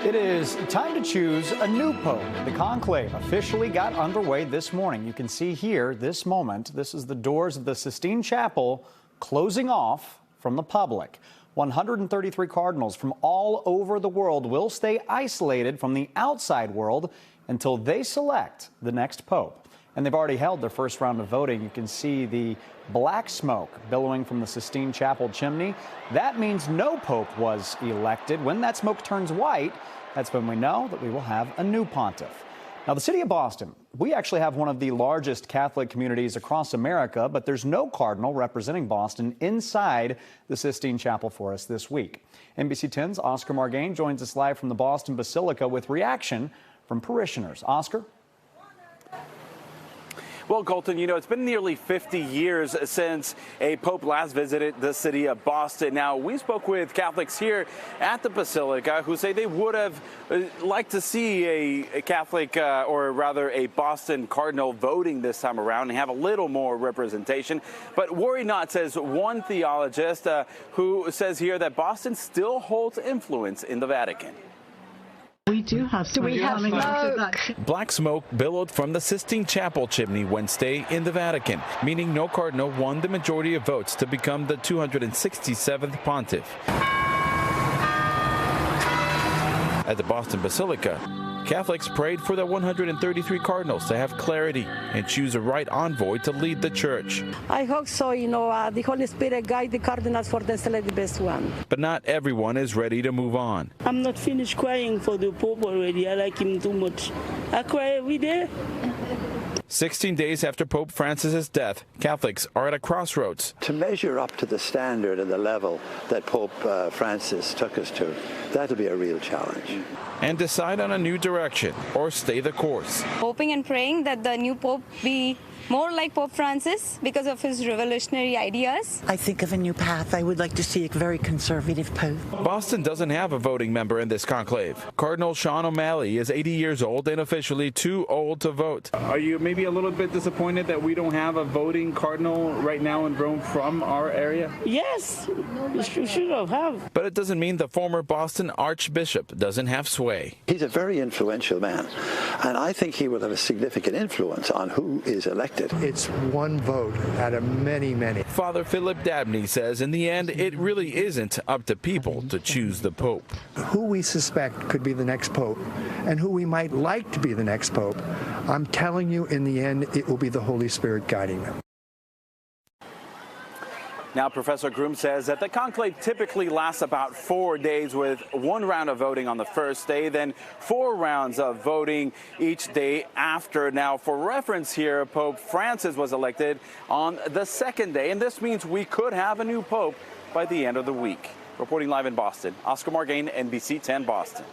It is time to choose a new pope. The conclave officially got underway this morning. You can see here this moment. This is the doors of the Sistine Chapel closing off from the public. 133 cardinals from all over the world will stay isolated from the outside world until they select the next pope. And they've already held their first round of voting. You can see the black smoke billowing from the Sistine Chapel chimney. That means no pope was elected. When that smoke turns white, that's when we know that we will have a new pontiff. Now, the city of Boston, we actually have one of the largest Catholic communities across America, but there's no cardinal representing Boston inside the Sistine Chapel for us this week. NBC 10's Oscar Margain joins us live from the Boston Basilica with reaction from parishioners. Oscar? Well, Colton, you know, it's been nearly 50 years since a pope last visited the city of Boston. Now, we spoke with Catholics here at the Basilica who say they would have liked to see a Catholic, or rather a Boston cardinal voting this time around and have a little more representation. But worry not, says one theologist who says here that Boston still holds influence in the Vatican. We do have smoke. Do we have smoke? Black smoke billowed from the Sistine Chapel chimney Wednesday in the Vatican, meaning no cardinal won the majority of votes to become the 267th pontiff. At the Boston Basilica, Catholics prayed for the 133 cardinals to have clarity and choose a right envoy to lead the church. I hope so. You know, the Holy Spirit guide the cardinals for them to select the best one. But not everyone is ready to move on. I'm not finished crying for the Pope already. I like him too much. I cry every day. 16 days after Pope Francis's death, Catholics are at a crossroads. To measure up to the standard and the level that Pope Francis took us to, that'll be a real challenge. And decide on a new direction or stay the course. Hoping and praying that the new Pope be more like Pope Francis because of his revolutionary ideas. I think of a new path. I would like to see a very conservative pope. Boston doesn't have a voting member in this conclave. Cardinal Sean O'Malley is 80 years old and officially too old to vote. Are you maybe a little bit disappointed that we don't have a voting cardinal right now in Rome from our area? Yes, you should have. But it doesn't mean the former Boston Archbishop doesn't have sway. He's a very influential man, and I think he will have a significant influence on who is elected. It's one vote out of many, many. Father Philip Dabney says in the end, it really isn't up to people to choose the Pope. Who we suspect could be the next Pope and who we might like to be the next Pope, I'm telling you, in the end, it will be the Holy Spirit guiding them. Now, Professor Groom says that the conclave typically lasts about 4 days with one round of voting on the first day, then 4 rounds of voting each day after. Now, for reference here, Pope Francis was elected on the second day, and this means we could have a new pope by the end of the week. Reporting live in Boston, Oscar Margain, NBC 10 Boston.